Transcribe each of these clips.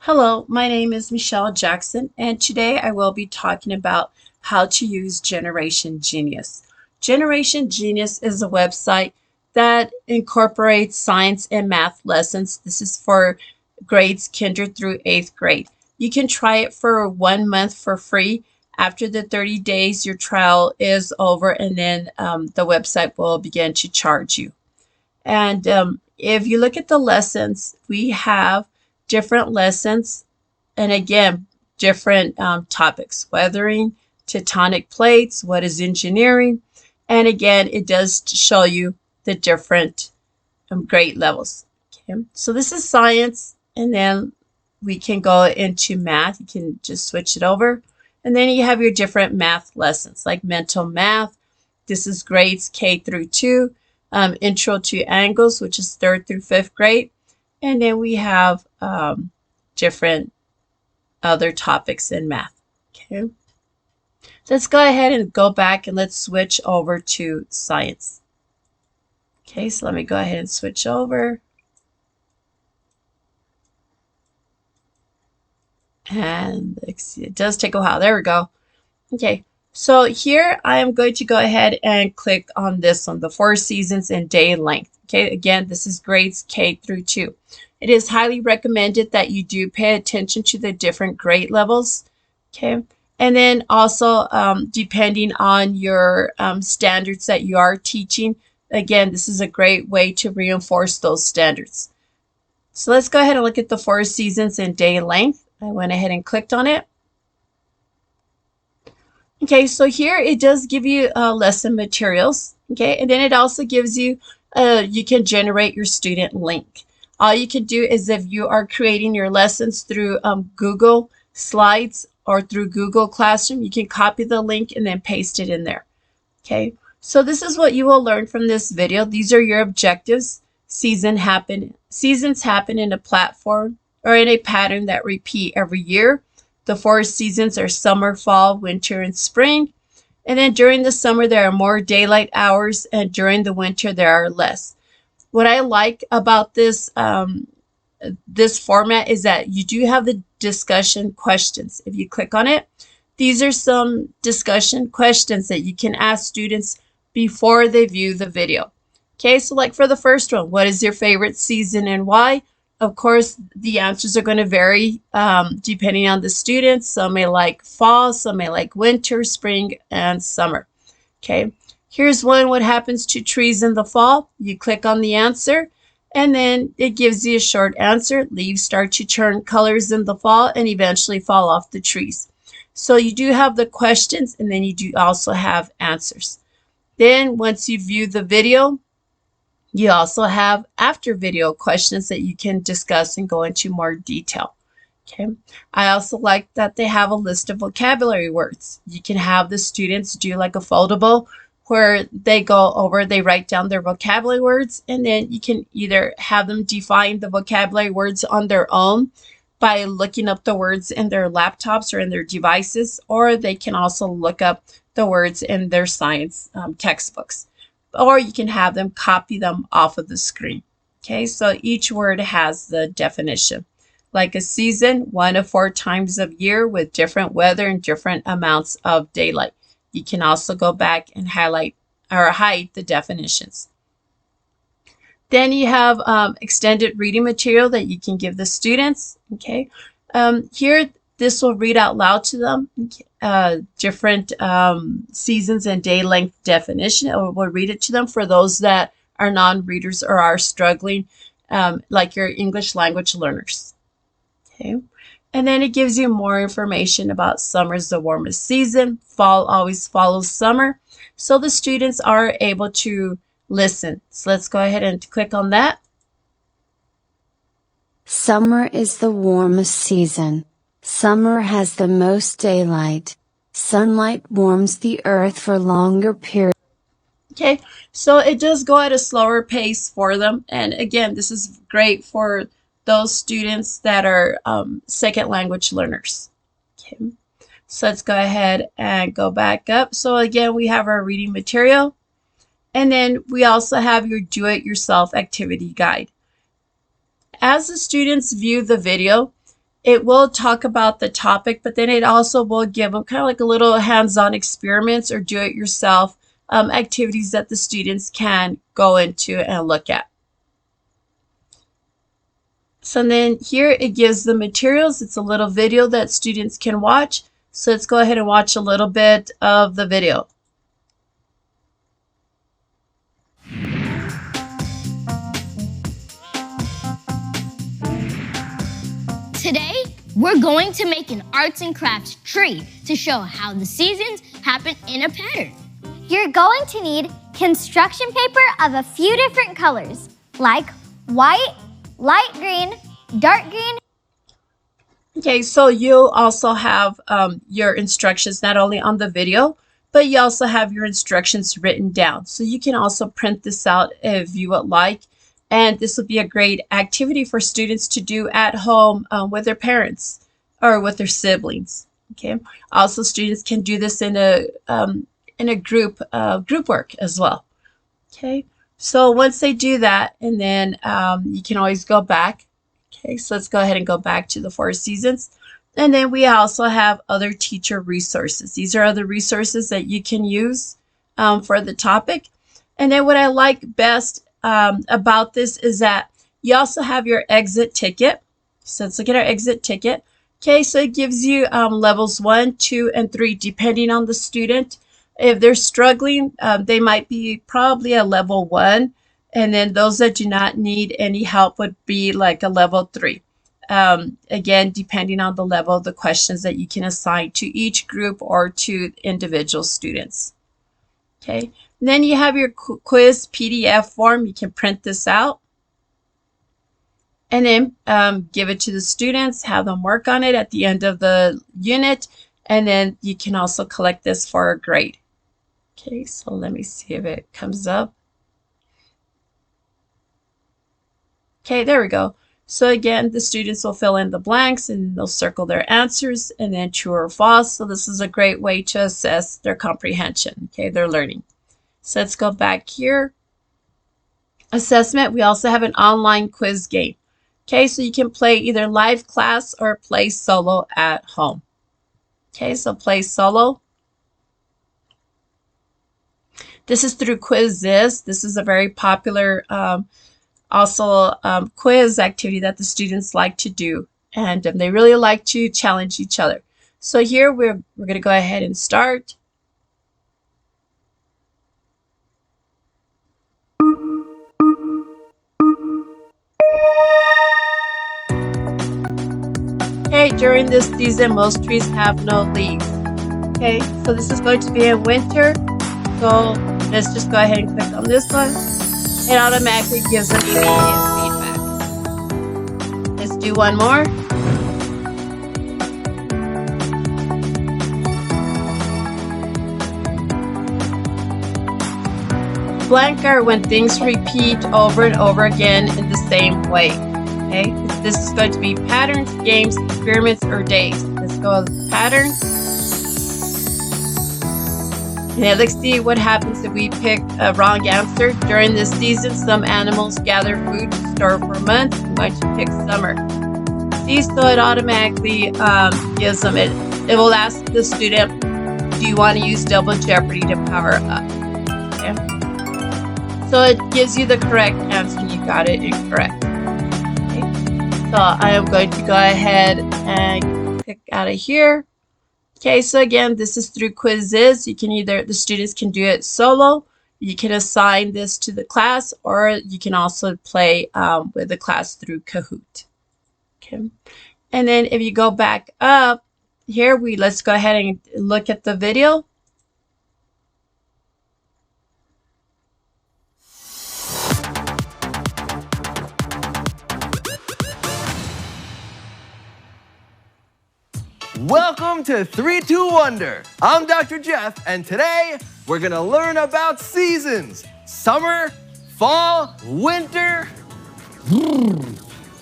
Hello, my name is Michelle Jackson, and today I will be talking about how to use Generation Genius. Generation Genius is a website that incorporates science and math lessons. This is for grades kinder through 8th grade. You can try it for 1 month for free. After the 30 days, your trial is over, and then the website will begin to charge you. And if you look at the lessons, we have different lessons, and again, different topics: weathering, tectonic plates, what is engineering, and again, it does show you the different grade levels. Okay, so this is science, and then we can go into math. You can just switch it over, and then you have your different math lessons like mental math. This is grades K through 2. Intro to angles, which is 3rd through 5th grade. And then we have different other topics in math. Okay. Let's go ahead and go back and let's switch over to science. Okay, so let me go ahead and switch over. And it does take a while. There we go. Okay. So here I am going to go ahead and click on this one, the 4 seasons and day length. Okay, again, this is grades K through 2. It is highly recommended that you do pay attention to the different grade levels. Okay, and then also depending on your standards that you are teaching, again, this is a great way to reinforce those standards. So let's go ahead and look at the 4 seasons and day length. I went ahead and clicked on it. Okay, so here it does give you lesson materials, okay, and then it also gives you, you can generate your student link. All you can do is if you are creating your lessons through Google Slides or through Google Classroom, you can copy the link and then paste it in there. Okay, so this is what you will learn from this video. These are your objectives. Seasons happen in a platform or in a pattern that repeat every year. The 4 seasons are summer, fall, winter, and spring. And then during the summer, there are more daylight hours, and during the winter, there are less. What I like about this format is that you do have the discussion questions. If you click on it, these are some discussion questions that you can ask students before they view the video. Okay, so like for the first one, what is your favorite season and why? Of course, the answers are going to vary depending on the students. Some may like fall, some may like winter, spring, and summer. Okay, here's one: what happens to trees in the fall? You click on the answer, and then it gives you a short answer. Leaves start to turn colors in the fall and eventually fall off the trees. So you do have the questions, and then you do also have answers. Then once you view the video, you also have after video questions that you can discuss and go into more detail. Okay. I also like that they have a list of vocabulary words. You can have the students do like a foldable where they write down their vocabulary words, and then you can either have them define the vocabulary words on their own by looking up the words in their laptops or in their devices, or they can also look up the words in their science textbooks. Or you can have them copy them off of the screen. Okay, so each word has the definition. Like a season, 1 of 4 times of year with different weather and different amounts of daylight. You can also go back and highlight or hide the definitions. Then you have extended reading material that you can give the students. Okay, here this will read out loud to them different seasons and day length definition, or we'll read it to them for those that are non-readers or are struggling, like your English language learners. Okay, and then it gives you more information about summer is the warmest season. Fall always follows summer, so the students are able to listen. So let's go ahead and click on that. Summer is the warmest season. Summer has the most daylight. Sunlight warms the earth for longer periods. Okay, so it does go at a slower pace for them. And again, this is great for those students that are second language learners. Okay, so let's go ahead and go back up. So again, we have our reading material. And then we also have your do-it-yourself activity guide. As the students view the video, it will talk about the topic, but then it also will give them kind of like a little hands-on experiments or do-it-yourself activities that the students can go into and look at. So then here it gives the materials. It's a little video that students can watch. So let's go ahead and watch a little bit of the video. Today, we're going to make an arts and crafts tree to show how the seasons happen in a pattern. You're going to need construction paper of a few different colors, like white, light green, dark green. Okay, so you'll also have your instructions not only on the video, but you also have your instructions written down. So you can also print this out if you would like. And this would be a great activity for students to do at home with their parents or with their siblings. Okay. Also, students can do this in a group work as well. Okay. So once they do that, and then you can always go back. Okay. So let's go ahead and go back to the 4 seasons. And then we also have other teacher resources. These are other resources that you can use for the topic. And then what I like best about this is that you also have your exit ticket. So let's look at our exit ticket. Okay, so it gives you levels 1, 2, and 3, depending on the student. If they're struggling, they might be probably a level 1. And then those that do not need any help would be like a level 3. Again, depending on the level of the questions that you can assign to each group or to individual students. Okay, and then you have your quiz PDF form. You can print this out and then give it to the students, have them work on it at the end of the unit, and then you can also collect this for a grade. Okay, so let me see if it comes up. Okay, there we go. So again, the students will fill in the blanks and they'll circle their answers and then true or false. So this is a great way to assess their comprehension, okay, their learning. So let's go back here. Assessment, we also have an online quiz game. Okay, so you can play either live class or play solo at home. Okay, so play solo. This is through Quizzes. This is a very popular quiz activity that the students like to do, and they really like to challenge each other. So here we're going to go ahead and start. Okay, during this season, most trees have no leaves. Okay, so this is going to be in winter. So let's just go ahead and click on this one. It automatically gives an immediate feedback. Let's do one more. Blank are when things repeat over and over again in the same way. Okay, this is going to be patterns, games, experiments, or days. Let's go with patterns. And let's see what happens if we pick a wrong answer. During this season, some animals gather food to store for months. I'm going to pick summer. See, so it automatically gives them it. It will ask the student, do you want to use double jeopardy to power up? Okay. So it gives you the correct answer and you got it incorrect. So I am going to go ahead and click out of here. Okay, so again, this is through Quizzes. You can the students can do it solo. You can assign this to the class, or you can also play with the class through Kahoot. Okay, and then if you go back up here, let's go ahead and look at the video. Welcome to 3-2 Wonder. I'm Dr. Jeff, and today we're gonna learn about seasons. Summer, fall, winter,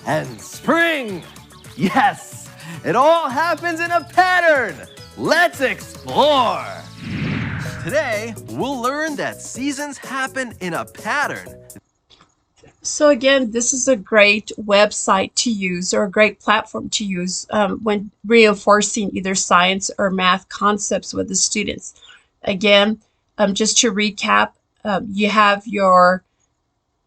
and spring. Yes, it all happens in a pattern. Let's explore. Today, we'll learn that seasons happen in a pattern. So again, this is a great website to use or a great platform to use when reinforcing either science or math concepts with the students. Again, just to recap, you have your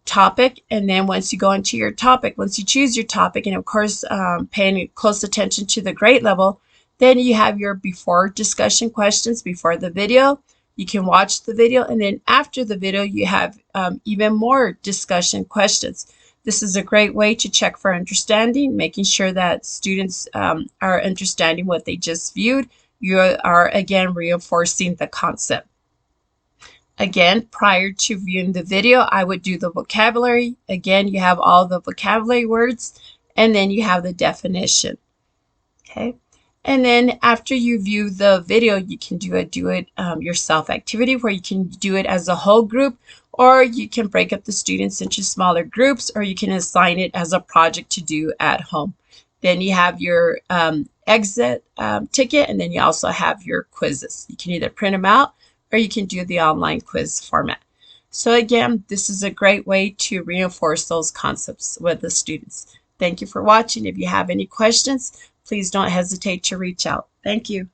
topic, and then once you go into your topic, once you choose your topic, and of course paying close attention to the grade level, then you have your before discussion questions before the video. You can watch the video, and then after the video you have even more discussion questions. This is a great way to check for understanding, making sure that students are understanding what they just viewed. You are again reinforcing the concept. Again, prior to viewing the video, I would do the vocabulary. Again, you have all the vocabulary words, and then you have the definition. Okay. And then after you view the video, you can do it yourself activity where you can do it as a whole group, or you can break up the students into smaller groups, or you can assign it as a project to do at home. Then you have your exit ticket, and then you also have your quizzes. You can either print them out or you can do the online quiz format. So again, this is a great way to reinforce those concepts with the students. Thank you for watching. If you have any questions, please don't hesitate to reach out. Thank you.